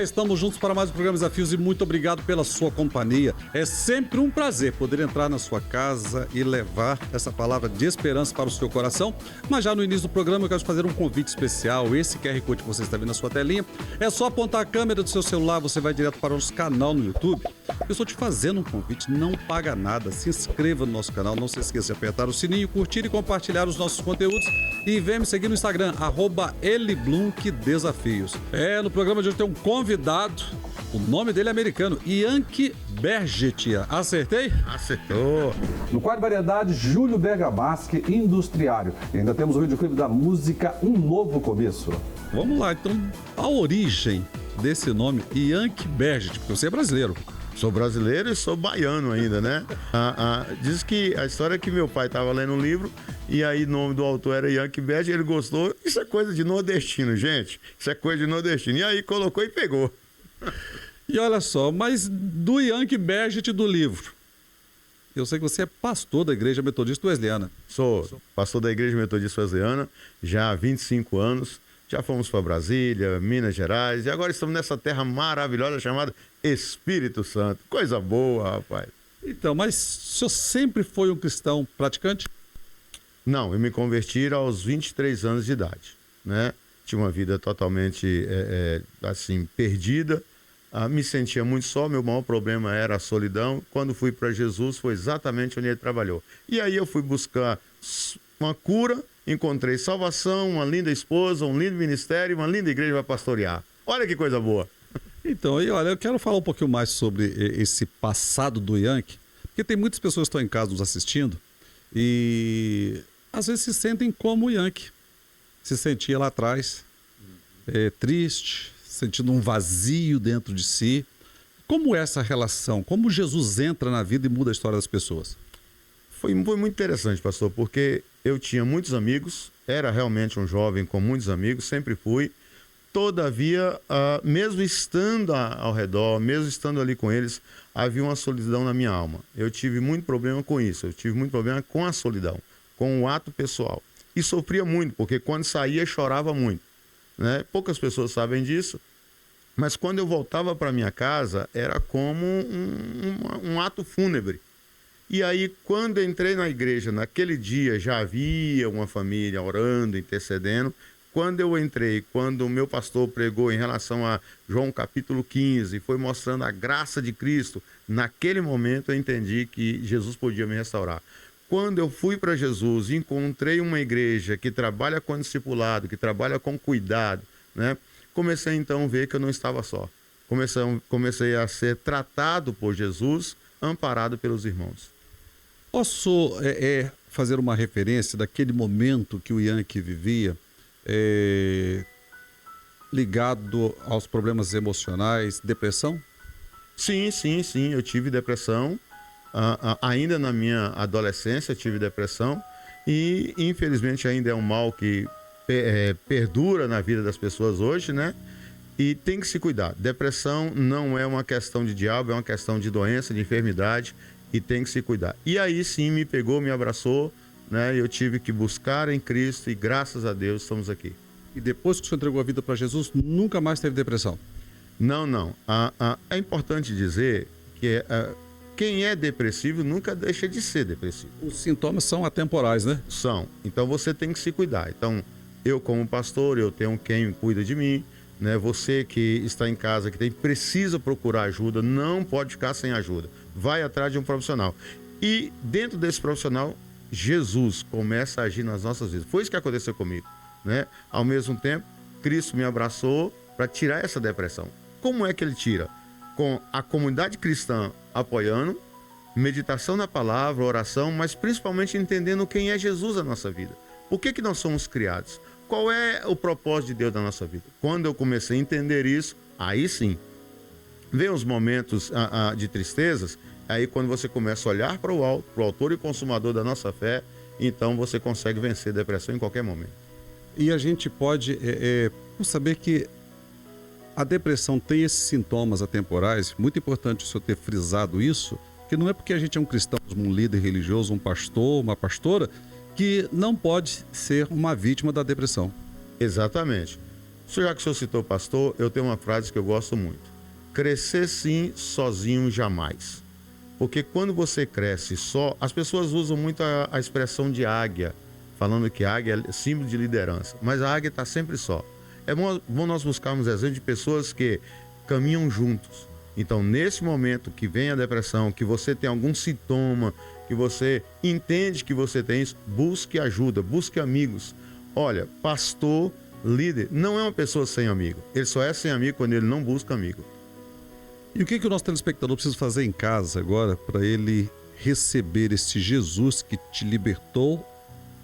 Estamos juntos para mais um programa Desafios e muito obrigado pela sua companhia. É sempre um prazer poder entrar na sua casa e levar essa palavra de esperança para o seu coração. Mas já no início do programa eu quero te fazer um convite especial. Esse QR Code que você está vendo na sua telinha, é só apontar a câmera do seu celular, você vai direto para o nosso canal no YouTube. Eu estou te fazendo um convite, não paga nada. Se inscreva no nosso canal, não se esqueça de apertar o sininho, curtir e compartilhar os nossos conteúdos. E vem me seguir no Instagram, @eliblumquedesafios. No programa de hoje tem um convidado, o nome dele é americano, Yankee Bergetia. Acertei? Acertou. No quadro Variedade, Júlio Bergamaschi, Industriário. E ainda temos o videoclipe da música Um Novo Começo. Vamos lá, então, a origem desse nome, Yankee Bergetia, porque você é brasileiro. Sou brasileiro e sou baiano ainda, né? Diz que a história é que meu pai estava lendo um livro e aí o nome do autor era Yankee Bergetia, ele gostou. Isso é coisa de nordestino, gente. Isso é coisa de nordestino. E aí colocou e pegou. E olha só, mas do Yankee Bergetia do livro, eu sei que você é pastor da Igreja Metodista Wesleyana. Sou pastor da Igreja Metodista Wesleyana já há 25 anos. Já fomos para Brasília, Minas Gerais, e agora estamos nessa terra maravilhosa chamada Espírito Santo. Coisa boa, rapaz. Então, mas o senhor sempre foi um cristão praticante? Não, eu me converti aos 23 anos de idade, né? Tinha uma vida totalmente, assim, perdida. Me sentia muito só, meu maior problema era a solidão. Quando fui para Jesus, foi exatamente onde ele trabalhou. E aí eu fui buscar uma cura, encontrei salvação, uma linda esposa, um lindo ministério, uma linda igreja para pastorear. Olha que coisa boa. Então, e olha, eu quero falar um pouquinho mais sobre esse passado do Yankee, porque tem muitas pessoas que estão em casa nos assistindo e às vezes se sentem como o Yankee. Se sentia lá atrás, triste, sentindo um vazio dentro de si. Como é essa relação? Como Jesus entra na vida e muda a história das pessoas? Foi muito interessante, pastor, porque eu tinha muitos amigos, era realmente um jovem com muitos amigos, sempre fui. Todavia, mesmo estando ao redor, mesmo estando ali com eles, havia uma solidão na minha alma. Eu tive muito problema com isso, eu tive muito problema com a solidão, com o ato pessoal. E sofria muito, porque quando saía, chorava muito, né? Poucas pessoas sabem disso, mas quando eu voltava para minha casa, era como um ato fúnebre. E aí, quando entrei na igreja, naquele dia já havia uma família orando, intercedendo. Quando eu entrei, quando o meu pastor pregou em relação a João capítulo 15, foi mostrando a graça de Cristo, naquele momento eu entendi que Jesus podia me restaurar. Quando eu fui para Jesus, encontrei uma igreja que trabalha com discipulado, que trabalha com cuidado, né? Comecei então a ver que eu não estava só. Comecei a ser tratado por Jesus, amparado pelos irmãos. Posso fazer uma referência daquele momento que o Yankee vivia, ligado aos problemas emocionais, depressão? Sim, eu tive depressão. Ainda na minha adolescência eu tive depressão e infelizmente ainda é um mal que perdura na vida das pessoas hoje, né? E tem que se cuidar. Depressão não é uma questão de diabo, é uma questão de doença, de enfermidade, e tem que se cuidar. E aí sim me pegou, me abraçou, né? Eu tive que buscar em Cristo e graças a Deus estamos aqui. E depois que o senhor entregou a vida para Jesus, nunca mais teve depressão? Não. É importante dizer que quem é depressivo nunca deixa de ser depressivo. Os sintomas são atemporais, né? São. Então você tem que se cuidar. Então eu como pastor, eu tenho quem cuida de mim, né? Você que está em casa, que precisa procurar ajuda, não pode ficar sem ajuda. Vai atrás de um profissional. E dentro desse profissional, Jesus começa a agir nas nossas vidas. Foi isso que aconteceu comigo, né? Ao mesmo tempo, Cristo me abraçou para tirar essa depressão. Como é que ele tira? Com a comunidade cristã apoiando, meditação na palavra, oração, mas principalmente entendendo quem é Jesus na nossa vida. Por que nós somos criados? Qual é o propósito de Deus na nossa vida? Quando eu comecei a entender isso, aí sim, vem os momentos de tristezas, aí quando você começa a olhar para o alto, para o autor e consumador da nossa fé, então você consegue vencer a depressão em qualquer momento. E a gente pode saber que a depressão tem esses sintomas atemporais, muito importante o senhor ter frisado isso, que não é porque a gente é um cristão, um líder religioso, um pastor, uma pastora, que não pode ser uma vítima da depressão. Exatamente. Já que o senhor citou pastor, eu tenho uma frase que eu gosto muito. Crescer sim, sozinho jamais. Porque quando você cresce só, as pessoas usam muito a expressão de águia, falando que águia é símbolo de liderança, mas a águia está sempre só. É bom nós buscarmos exemplo de pessoas que caminham juntos. Então, nesse momento que vem a depressão, que você tem algum sintoma, que você entende que você tem isso, busque ajuda, busque amigos. Olha, pastor, líder, não é uma pessoa sem amigo. Ele só é sem amigo quando ele não busca amigo. E o que o nosso telespectador precisa fazer em casa agora para ele receber esse Jesus que te libertou,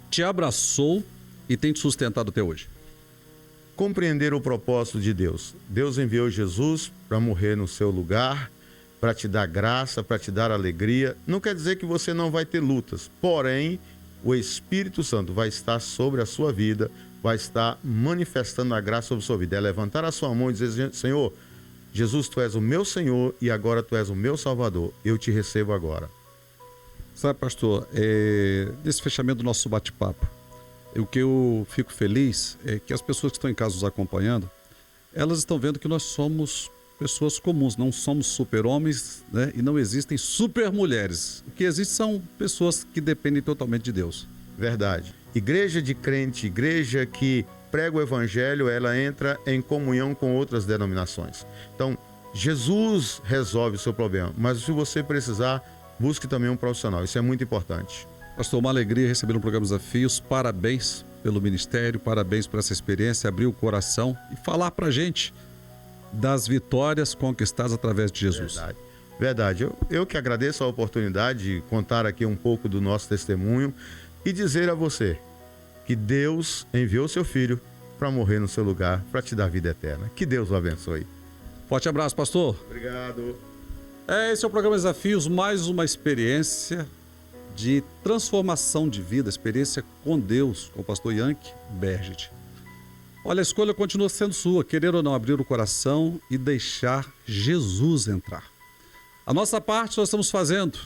te abraçou e tem te sustentado até hoje? Compreender o propósito de Deus. Deus enviou Jesus para morrer no seu lugar, para te dar graça, para te dar alegria. Não quer dizer que você não vai ter lutas, porém, o Espírito Santo vai estar sobre a sua vida, vai estar manifestando a graça sobre a sua vida. É levantar a sua mão e dizer: Senhor, Jesus, Tu és o meu Senhor e agora Tu és o meu Salvador. Eu te recebo agora. Sabe, pastor, nesse fechamento do nosso bate-papo, o que eu fico feliz é que as pessoas que estão em casa nos acompanhando, elas estão vendo que nós somos pessoas comuns, não somos super-homens, né? E não existem super-mulheres. O que existe são pessoas que dependem totalmente de Deus. Verdade. Igreja de crente, igreja que prega o evangelho, ela entra em comunhão com outras denominações. Então, Jesus resolve o seu problema, mas se você precisar, busque também um profissional. Isso é muito importante. Pastor, uma alegria receber no programa Desafios. Parabéns pelo ministério, parabéns por essa experiência, abrir o coração e falar pra gente das vitórias conquistadas através de Jesus. Verdade. Eu que agradeço a oportunidade de contar aqui um pouco do nosso testemunho e dizer a você que Deus enviou seu Filho para morrer no seu lugar, para te dar vida eterna. Que Deus o abençoe. Forte abraço, pastor. Obrigado. Esse é o programa Desafios, mais uma experiência de transformação de vida, experiência com Deus, com o pastor Yankee Berget. Olha, a escolha continua sendo sua, querer ou não abrir o coração e deixar Jesus entrar. A nossa parte nós estamos fazendo,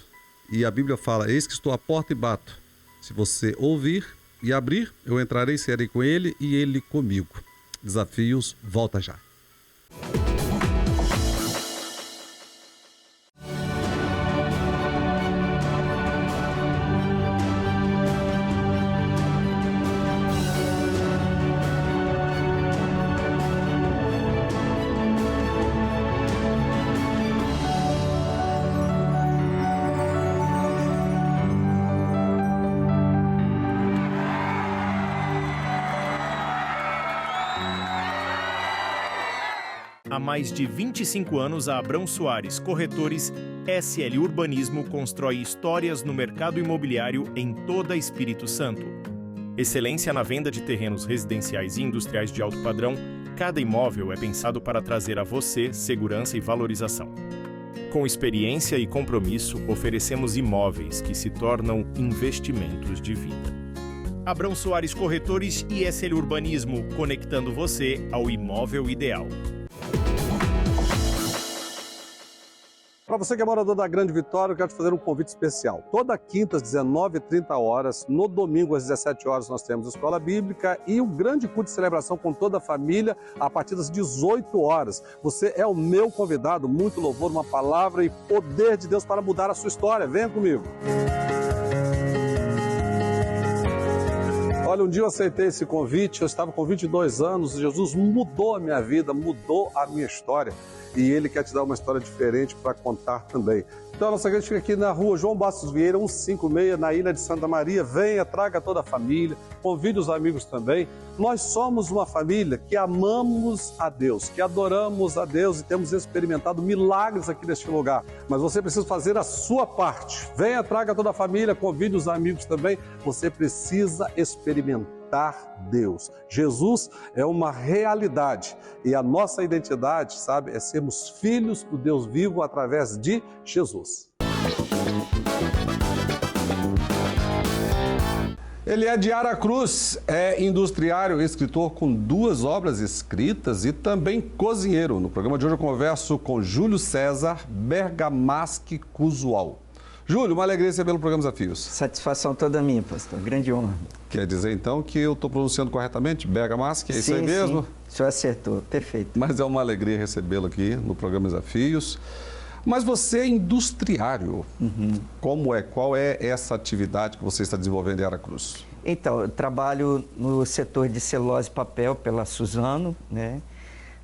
e a Bíblia fala: eis que estou à porta e bato. Se você ouvir e abrir, eu entrarei, serei com ele e ele comigo. Desafios, volta já. Há mais de 25 anos, a Abrão Soares Corretores SL Urbanismo constrói histórias no mercado imobiliário em toda Espírito Santo. Excelência na venda de terrenos residenciais e industriais de alto padrão, cada imóvel é pensado para trazer a você segurança e valorização. Com experiência e compromisso, oferecemos imóveis que se tornam investimentos de vida. Abrão Soares Corretores e SL Urbanismo, conectando você ao imóvel ideal. Para você que é morador da Grande Vitória, eu quero te fazer um convite especial. Toda quinta às 19h30, no domingo às 17h, nós temos Escola Bíblica e o grande culto de celebração com toda a família a partir das 18h. Você é o meu convidado, muito louvor, uma palavra e poder de Deus para mudar a sua história. Venha comigo. Olha, um dia eu aceitei esse convite, eu estava com 22 anos, Jesus mudou a minha vida, mudou a minha história. E Ele quer te dar uma história diferente para contar também. Então a nossa igreja fica aqui na rua João Bastos Vieira, 156, na Ilha de Santa Maria. Venha, traga toda a família, convide os amigos também. Nós somos uma família que amamos a Deus, que adoramos a Deus e temos experimentado milagres aqui neste lugar. Mas você precisa fazer a sua parte. Venha, traga toda a família, convide os amigos também. Você precisa experimentar Deus. Jesus é uma realidade e a nossa identidade, sabe, é sermos filhos do Deus vivo através de Jesus. Ele é de Aracruz, é industriário, escritor com 2 obras escritas e também cozinheiro. No programa de hoje eu converso com Júlio César Bergamaschi Cusual. Júlio, uma alegria recebê-lo no programa Desafios. Satisfação toda minha, pastor. Grande honra. Quer dizer, então, que eu estou pronunciando corretamente? Bergamasque, é isso aí mesmo? Sim. O senhor acertou, perfeito. Mas é uma alegria recebê-lo aqui no programa Desafios. Mas você é industriário. Qual é essa atividade que você está desenvolvendo em Aracruz? Então, eu trabalho no setor de celulose e papel pela Suzano, né?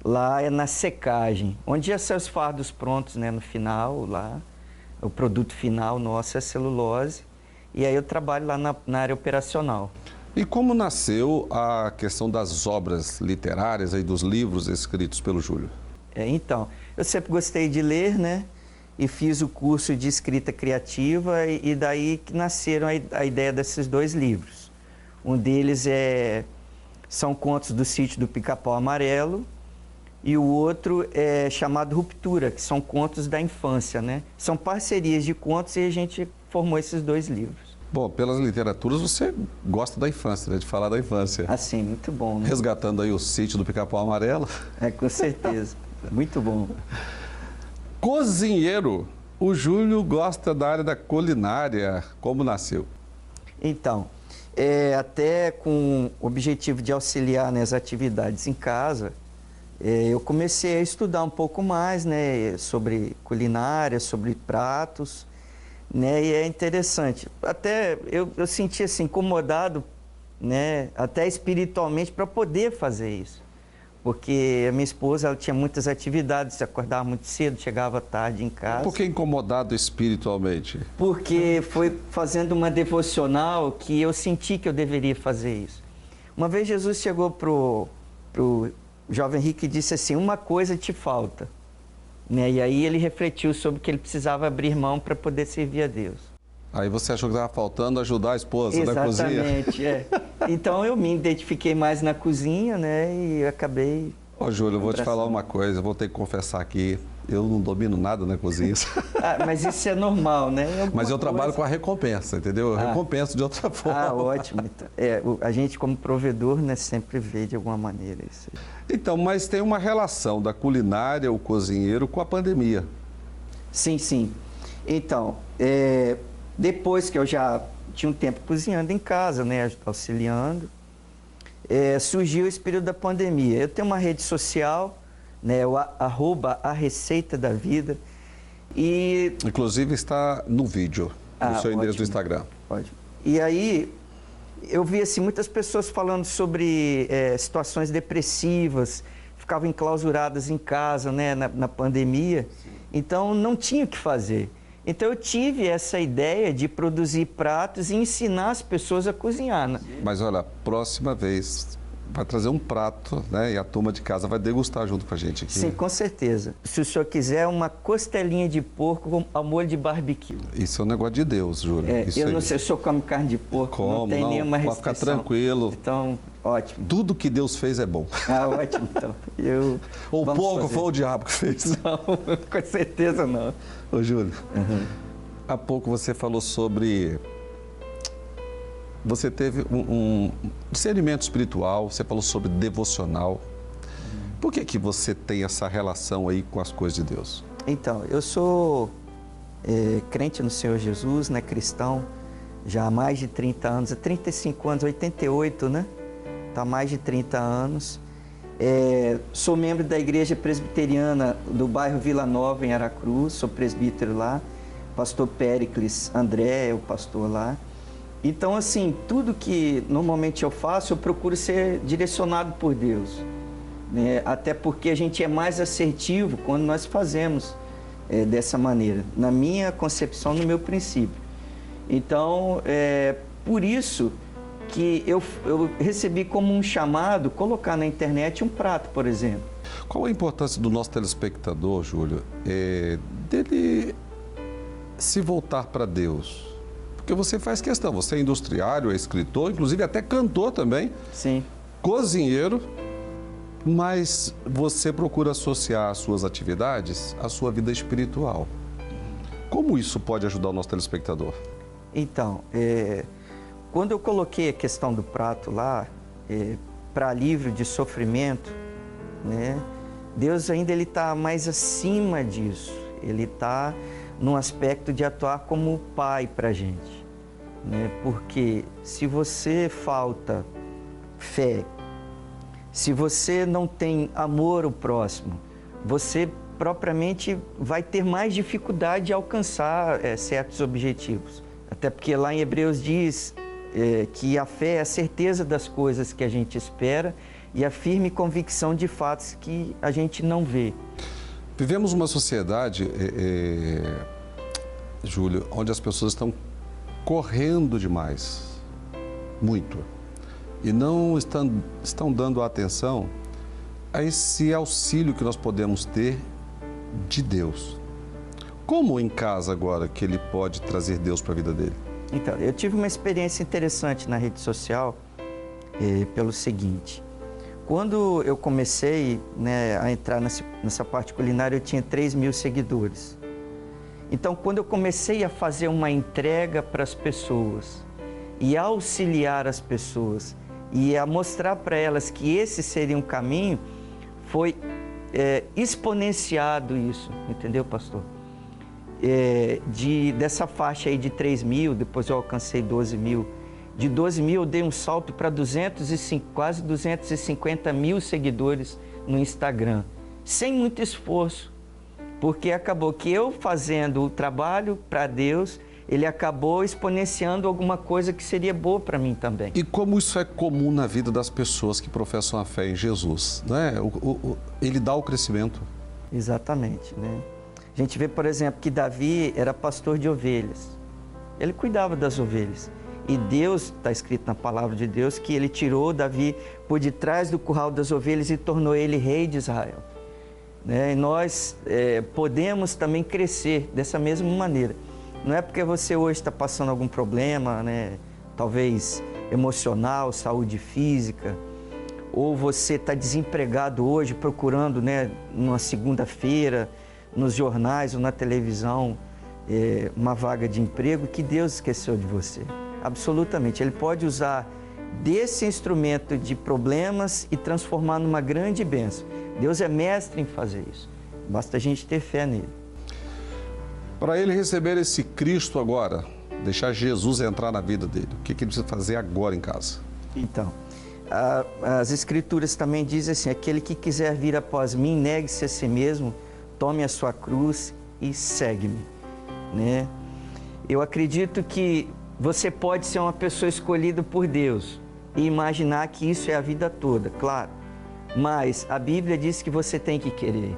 Lá é na secagem, onde já são os fardos prontos, né? No final, lá, o produto final nosso é celulose. E aí eu trabalho lá na área operacional. E como nasceu a questão das obras literárias e dos livros escritos pelo Júlio? Então, eu sempre gostei de ler, né? E fiz o curso de escrita criativa e daí que nasceram a ideia desses 2 livros. Um deles são contos do Sítio do Pica-Pau Amarelo e o outro é chamado Ruptura, que são contos da infância, né? São parcerias de contos e a gente formou esses 2 livros. Bom, pelas literaturas você gosta da infância, né? De falar da infância. Assim, muito bom, né? Resgatando aí o Sítio do Pica-Pau Amarelo. Com certeza. Muito bom. Cozinheiro. O Júlio gosta da área da culinária. Como nasceu? Então, até com o objetivo de auxiliar nas atividades em casa, eu comecei a estudar um pouco mais, né, sobre culinária, sobre pratos, né, e é interessante. Até eu senti assim, incomodado, né, até espiritualmente, para poder fazer isso. Porque a minha esposa ela tinha muitas atividades, acordava muito cedo, chegava tarde em casa. Por que incomodado espiritualmente? Porque foi fazendo uma devocional que eu senti que eu deveria fazer isso. Uma vez Jesus chegou pro jovem rico e disse assim, uma coisa te falta. Né? E aí ele refletiu sobre que ele precisava abrir mão para poder servir a Deus. Aí você achou que estava faltando ajudar a esposa na cozinha? Exatamente, Então eu me identifiquei mais na cozinha, né? E acabei... Ô, Júlio, eu vou te falar uma coisa, eu vou ter que confessar aqui, eu não domino nada na cozinha. Mas isso é normal, né? Mas eu trabalho com a recompensa, entendeu? Eu recompenso de outra forma. Ótimo. Então, a gente como provedor, né, sempre vê de alguma maneira isso. Então, mas tem uma relação da culinária, o cozinheiro, com a pandemia. Sim. Então, depois que eu já tinha um tempo cozinhando em casa, né, auxiliando, surgiu esse período da pandemia. Eu tenho uma rede social, né, o @areceitadavida, e... Inclusive está no vídeo, no seu endereço do Instagram. Ótimo. E aí, eu vi assim, muitas pessoas falando sobre situações depressivas, ficavam enclausuradas em casa, né, na pandemia, então não tinha o que fazer. Então eu tive essa ideia de produzir pratos e ensinar as pessoas a cozinhar. Né? Mas olha, próxima vez vai trazer um prato, né? E a turma de casa vai degustar junto com a gente aqui. Sim, com certeza. Se o senhor quiser, uma costelinha de porco ao molho de barbecue. Isso é um negócio de Deus, Júlio. Eu não sei, o senhor come carne de porco, não tem nenhuma restrição. Pode ficar tranquilo. Então, ótimo. Tudo que Deus fez é bom. Ótimo, então. O porco foi o diabo que fez. Não, com certeza não. Ô, Júlio, há pouco você falou sobre... Você teve um discernimento espiritual, você falou sobre devocional. Por que você tem essa relação aí com as coisas de Deus? Então, eu sou crente no Senhor Jesus, né, cristão, já há mais de 30 anos, 35 anos, 88, né? Está há mais de 30 anos. Sou membro da Igreja Presbiteriana do bairro Vila Nova, em Aracruz, sou presbítero lá. Pastor Péricles André é o pastor lá. Então, assim, tudo que normalmente eu faço, eu procuro ser direcionado por Deus. Né? Até porque a gente é mais assertivo quando nós fazemos dessa maneira, na minha concepção, no meu princípio. Então, por isso que eu recebi como um chamado colocar na internet um prato, por exemplo. Qual a importância do nosso telespectador, Júlio, dele se voltar para Deus? Porque você faz questão, você é industriário, é escritor, inclusive até cantor também. Sim. Cozinheiro, mas você procura associar as suas atividades à sua vida espiritual. Como isso pode ajudar o nosso telespectador? Então, quando eu coloquei a questão do prato lá, para alívio de sofrimento, né, Deus ainda está mais acima disso. Ele está num aspecto de atuar como pai para a gente, né? Porque se você falta fé, se você não tem amor ao próximo, você propriamente vai ter mais dificuldade de alcançar certos objetivos. Até porque lá em Hebreus diz que a fé é a certeza das coisas que a gente espera e a firme convicção de fatos que a gente não vê. Vivemos uma sociedade, Júlio, onde as pessoas estão correndo demais, muito, e não estão dando atenção a esse auxílio que nós podemos ter de Deus. Como em casa agora que ele pode trazer Deus para a vida dele? Então, eu tive uma experiência interessante na rede social pelo seguinte. Quando eu comecei, né, a entrar nessa parte culinária, eu tinha 3.000 seguidores. Então, quando eu comecei a fazer uma entrega para as pessoas e a auxiliar as pessoas e a mostrar para elas que esse seria um caminho, foi exponenciado isso, entendeu, pastor? Dessa faixa aí de 3.000, depois eu alcancei 12.000. De 12.000 eu dei um salto para quase 250 mil seguidores no Instagram, sem muito esforço, porque acabou que eu fazendo o trabalho para Deus, ele acabou exponenciando alguma coisa que seria boa para mim também. E como isso é comum na vida das pessoas que professam a fé em Jesus, né? Ele dá o crescimento. Exatamente, né? A gente vê, por exemplo, que Davi era pastor de ovelhas. Ele cuidava das ovelhas. E Deus, está escrito na palavra de Deus, que ele tirou Davi por detrás do curral das ovelhas e tornou ele rei de Israel. Né? E nós podemos também crescer dessa mesma maneira. Não é porque você hoje está passando algum problema, né? Talvez emocional, saúde física, ou você está desempregado hoje procurando, né, numa segunda-feira, nos jornais ou na televisão, uma vaga de emprego, que Deus esqueceu de você. Absolutamente. Ele pode usar desse instrumento de problemas e transformar numa grande bênção. Deus é mestre em fazer isso. Basta a gente ter fé nele. Para ele receber esse Cristo agora, deixar Jesus entrar na vida dele, o que ele precisa fazer agora em casa? Então, as Escrituras também dizem assim: aquele que quiser vir após mim, negue-se a si mesmo, tome a sua cruz e segue-me, né? Eu acredito que você pode ser uma pessoa escolhida por Deus e imaginar que isso é a vida toda, claro. Mas a Bíblia diz que você tem que querer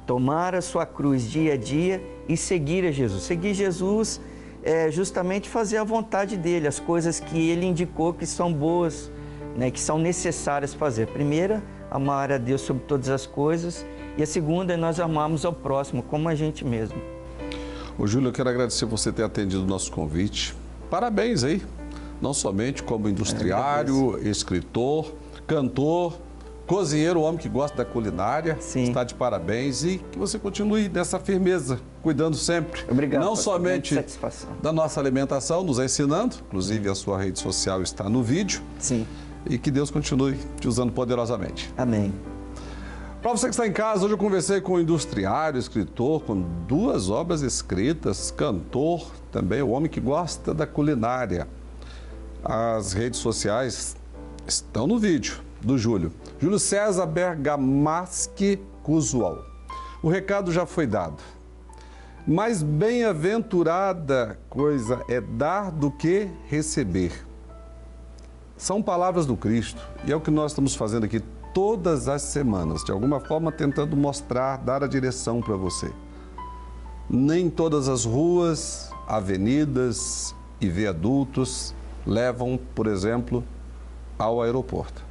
tomar a sua cruz dia a dia e seguir a Jesus. Seguir Jesus é justamente fazer a vontade dele, as coisas que ele indicou que são boas, né, que são necessárias fazer. A primeira, amar a Deus sobre todas as coisas, e a segunda é nós amarmos ao próximo como a gente mesmo. Ô Júlio, eu quero agradecer você ter atendido o nosso convite. Parabéns aí, não somente como industriário, escritor, cantor, cozinheiro, homem que gosta da culinária. Sim. Está de parabéns e que você continue nessa firmeza, cuidando sempre. Obrigado. Não somente da nossa alimentação, nos ensinando, inclusive a sua rede social está no vídeo. Sim. E que Deus continue te usando poderosamente. Amém. Para você que está em casa, hoje eu conversei com um industriário, escritor, com 2 obras escritas, cantor, também o homem que gosta da culinária. As redes sociais estão no vídeo do Júlio. Júlio César Bergamaschi Cusual. O recado já foi dado. Mais bem-aventurada coisa é dar do que receber. São palavras do Cristo e é o que nós estamos fazendo aqui todas as semanas, de alguma forma tentando mostrar, dar a direção para você. Nem todas as ruas, avenidas e viadutos levam, por exemplo, ao aeroporto.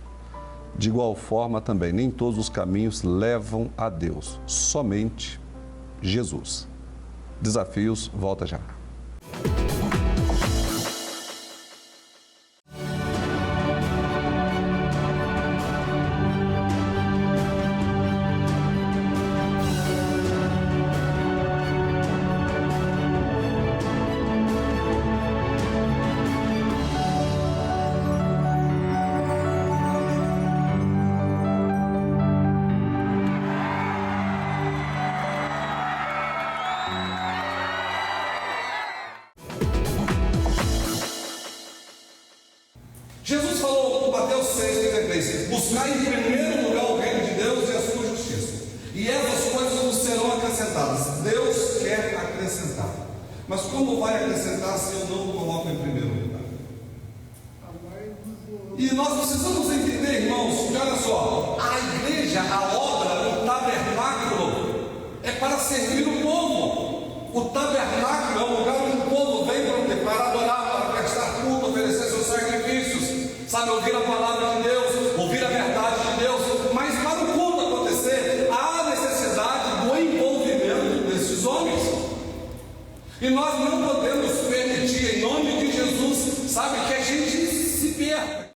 De igual forma também, nem todos os caminhos levam a Deus, somente Jesus. Desafios, volta já. Mateus 6,33. Buscar em primeiro lugar o reino de Deus e a sua justiça, e essas coisas nos serão acrescentadas. Deus quer acrescentar, mas como vai acrescentar se eu não o coloco em primeiro lugar? E nós precisamos entender, irmãos, que olha só, a igreja, a obra, o tabernáculo é para servir o povo. O tabernáculo é um lugar onde o povo vem para adorar, para prestar culto, oferecer seus sacrifícios, sabe, ouvir a palavra de Deus, ouvir a verdade de Deus. Mas para o culto acontecer, há necessidade do envolvimento desses homens. E nós não podemos permitir, em nome de Jesus, sabe, que a gente se perca.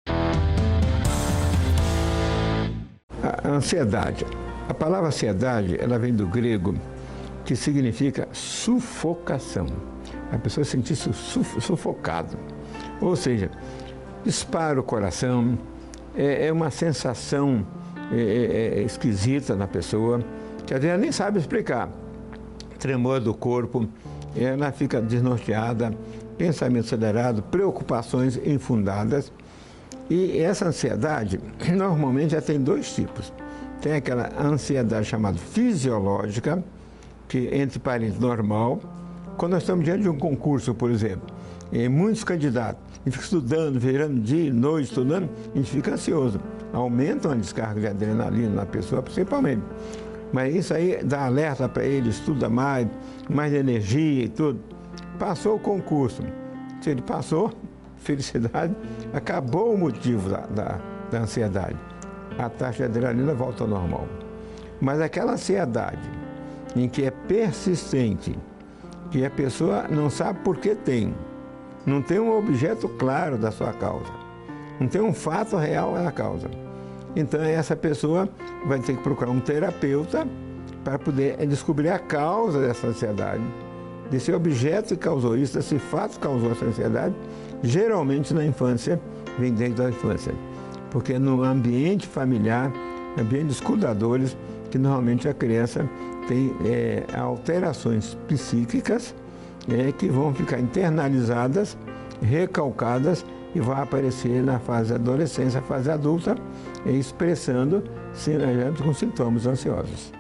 A ansiedade. A palavra ansiedade, ela vem do grego, que significa sufocação. A pessoa sentir-se sufocado. Ou seja, dispara o coração, é uma sensação esquisita na pessoa, que às vezes ela nem sabe explicar. Tremor do corpo, ela fica desnorteada, pensamento acelerado, preocupações infundadas. E essa ansiedade, normalmente, já tem dois tipos. Tem aquela ansiedade chamada fisiológica, que entre parênteses normal. Quando nós estamos diante de um concurso, por exemplo, muitos candidatos, a gente fica estudando, virando dia e noite, estudando, a gente fica ansioso. Aumenta uma descarga de adrenalina na pessoa, principalmente. Mas isso aí dá alerta para ele, estuda mais energia e tudo. Passou o concurso. Se ele passou, felicidade, acabou o motivo da ansiedade. A taxa de adrenalina volta ao normal. Mas aquela ansiedade em que é persistente, que a pessoa não sabe por que tem, não tem um objeto claro da sua causa, não tem um fato real da causa. Então essa pessoa vai ter que procurar um terapeuta para poder descobrir a causa dessa ansiedade, desse objeto que causou isso, desse fato que causou essa ansiedade. Geralmente na infância, vem desde a infância, porque no ambiente familiar, ambiente dos cuidadores, que normalmente a criança tem alterações psíquicas que vão ficar internalizadas, recalcadas e vai aparecer na fase da adolescência, fase adulta, expressando com sintomas ansiosos.